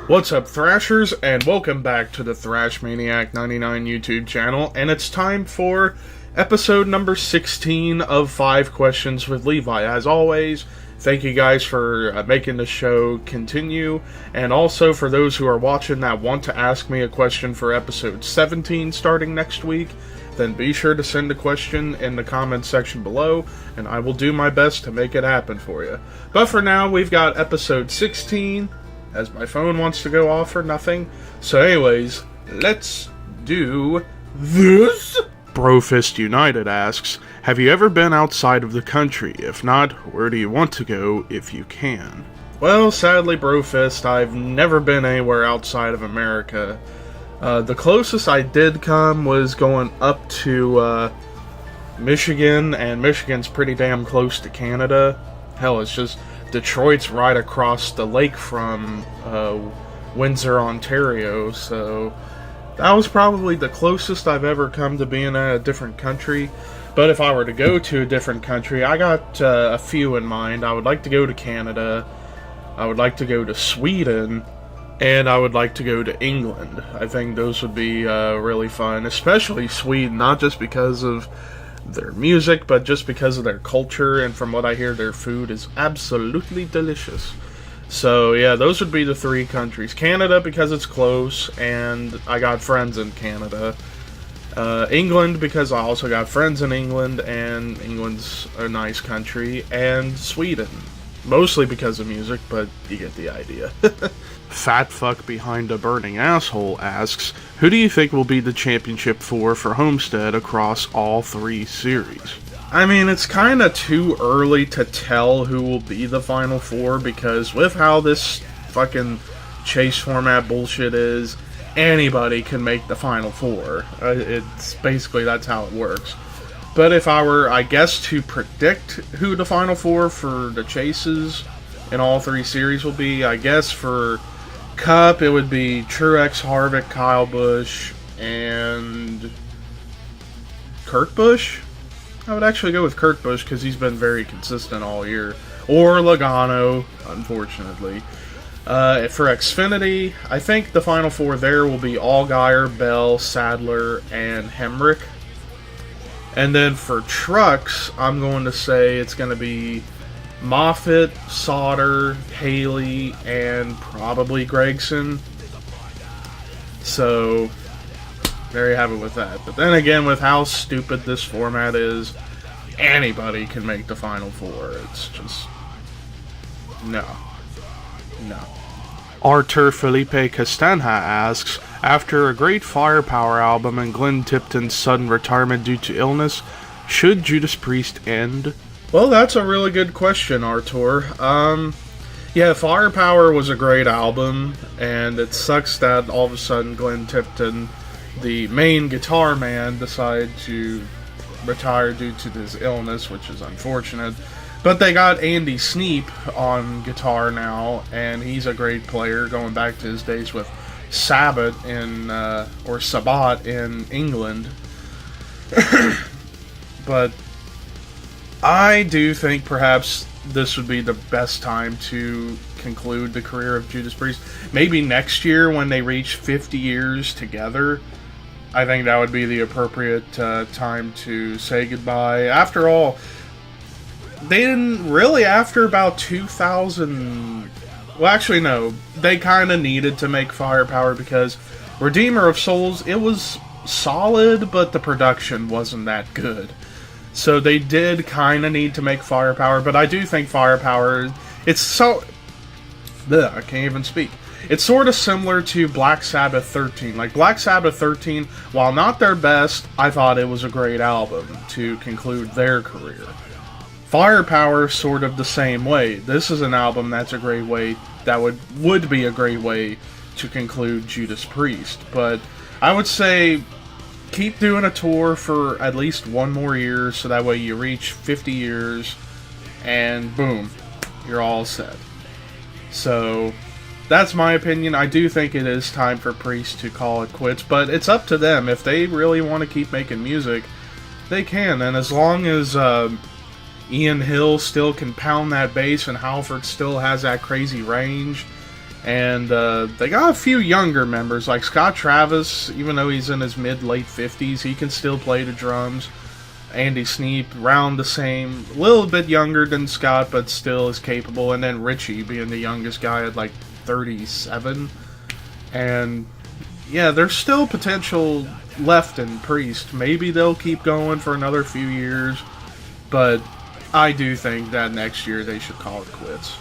What's up, Thrashers, and welcome back to the Thrash Maniac 99 YouTube channel, and it's time for episode number 16 of 5 Questions with Levi. As always, thank you guys for making the show continue, and also for those who are watching that want to ask me a question for episode 17 starting next week, then be sure to send a question in the comments section below, and I will do my best to make it happen for you. But for now, we've got episode 16, as my phone wants to go off for nothing. So anyways, let's do this. Brofist United asks, have you ever been outside of the country? If not, where do you want to go if you can? Well, sadly, Brofist, I've never been anywhere outside of America. The closest I did come was going up to Michigan, and Michigan's pretty damn close to Canada. Hell, it's just Detroit's right across the lake from Windsor, Ontario, so that was probably the closest I've ever come to being in a different country. But if I were to go to a different country, I got a few in mind. I would like to go to Canada, I would like to go to Sweden, and I would like to go to England. I think those would be really fun, especially Sweden, not just because of their music, but just because of their culture, and from what I hear, their food is absolutely delicious. So yeah, those would be the 3 countries. Canada, because it's close, and I got friends in Canada. England, because I also got friends in England, and England's a nice country. And Sweden, mostly because of music, but you get the idea. Fat fuck behind a burning asshole asks, who do you think will be the championship for Homestead across all 3 series? I mean, it's kind of too early to tell who will be the Final 4, because with how this fucking chase format bullshit is, anybody can make the Final 4. It's basically, that's how it works. But if I were, I guess, to predict who the Final 4 for the chases in all 3 series will be, I guess for Cup, it would be Truex, Harvick, Kyle Busch, and Kurt Busch? I would actually go with Kurt Busch because he's been very consistent all year. Or Logano, unfortunately. For Xfinity, I think the Final 4 there will be Allgaier, Bell, Sadler, and Hemrick. And then for trucks, I'm going to say it's going to be Moffitt, Sauter, Haley, and probably Gregson. So, there you have it with that. But then again, with how stupid this format is, anybody can make the Final 4. It's just... No. Artur Felipe Castanha asks, after a great Firepower album and Glenn Tipton's sudden retirement due to illness, should Judas Priest end? Well, that's a really good question, Artur. Yeah, Firepower was a great album, and it sucks that all of a sudden Glenn Tipton, the main guitar man, decided to retire due to his illness, which is unfortunate. But they got Andy Sneap on guitar now, and he's a great player, going back to his days with Sabbath or Sabbath in England. But I do think perhaps this would be the best time to conclude the career of Judas Priest. Maybe next year when they reach 50 years together, I think that would be the appropriate time to say goodbye. After all, they didn't really, after about 2000... Well, actually, no. They kind of needed to make Firepower because Redeemer of Souls, it was solid, but the production wasn't that good. So they did kind of need to make Firepower, but I do think Firepower, it's so... Ugh, I can't even speak. It's sort of similar to Black Sabbath 13. Like, Black Sabbath 13, while not their best, I thought it was a great album to conclude their career. Firepower, sort of the same way. This is an album that's a great way, that would be a great way to conclude Judas Priest. But I would say keep doing a tour for at least 1 more year, so that way you reach 50 years, and boom, you're all set. So, that's my opinion. I do think it is time for Priest to call it quits, but it's up to them. If they really want to keep making music, they can, and as long as Ian Hill still can pound that bass and Halford still has that crazy range, And they got a few younger members, like Scott Travis, even though he's in his mid-late 50s, he can still play the drums. Andy Sneap, around the same, a little bit younger than Scott, but still is capable. And then Richie being the youngest guy at like 37. And yeah, there's still potential left in Priest. Maybe they'll keep going for another few years, but I do think that next year they should call it quits.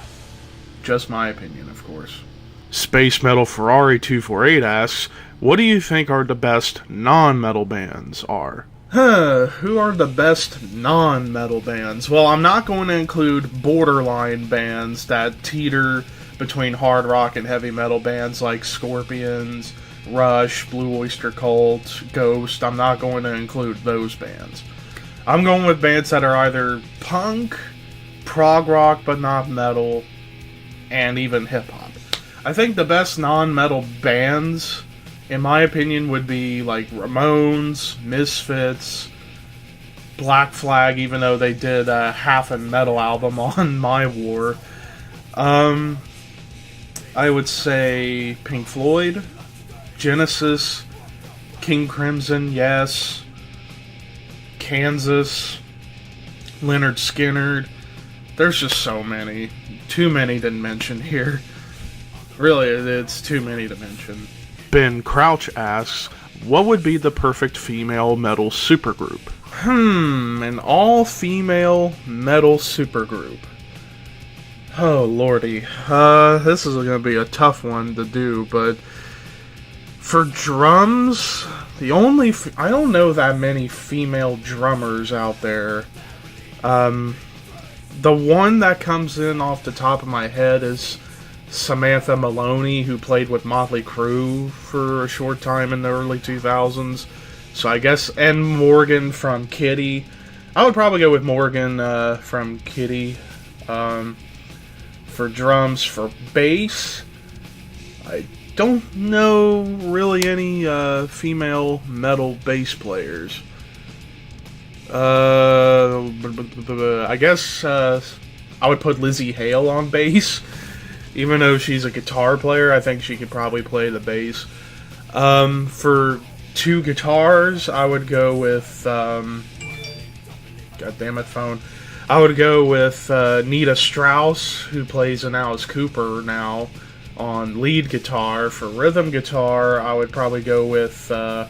Just my opinion, of course. Space Metal Ferrari 248 asks, what do you think are the best non-metal bands are? Who are the best non-metal bands? Well, I'm not going to include borderline bands that teeter between hard rock and heavy metal bands like Scorpions, Rush, Blue Oyster Cult, Ghost. I'm not going to include those bands. I'm going with bands that are either punk, prog rock but not metal, and even hip-hop. I think the best non-metal bands, in my opinion, would be like Ramones, Misfits, Black Flag, even though they did a half a metal album on My War. I would say Pink Floyd, Genesis, King Crimson, yes, Kansas, Lynyrd Skynyrd. There's just so many. Too many to mention here. Really, it's too many to mention. Ben Crouch asks, what would be the perfect female metal supergroup? An all-female metal supergroup. Oh, lordy. This is going to be a tough one to do, but for drums, I don't know that many female drummers out there. The one that comes in off the top of my head is Samantha Maloney, who played with Motley Crue for a short time in the early 2000s. So I guess, and Morgan from Kitty. I would probably go with Morgan from Kitty for drums. For bass, I don't know really any female metal bass players. I guess I would put Lizzie Hale on bass. Even though she's a guitar player, I think she could probably play the bass. For two guitars, I would go with... God damn it, phone. I would go with Nita Strauss, who plays in Alice Cooper now, on lead guitar. For rhythm guitar, I would probably go with... or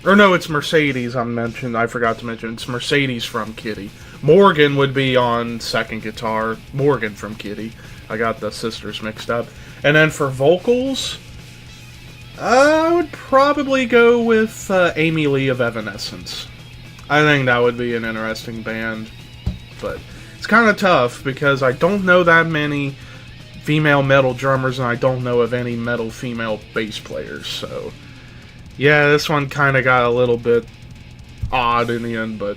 no, it's Mercedes I forgot to mention. It's Mercedes from Kitty. Morgan would be on second guitar. Morgan from Kitty. I got the sisters mixed up. And then for vocals, I would probably go with Amy Lee of Evanescence. I think that would be an interesting band. But it's kind of tough because I don't know that many female metal drummers and I don't know of any metal female bass players. So, yeah, this one kind of got a little bit odd in the end, but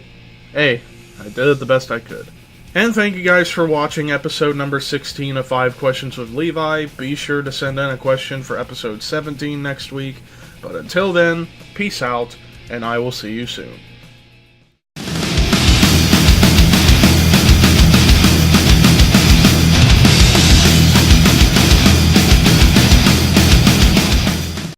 hey, I did it the best I could. And thank you guys for watching episode number 16 of 5 Questions with Levi. Be sure to send in a question for episode 17 next week. But until then, peace out, and I will see you soon.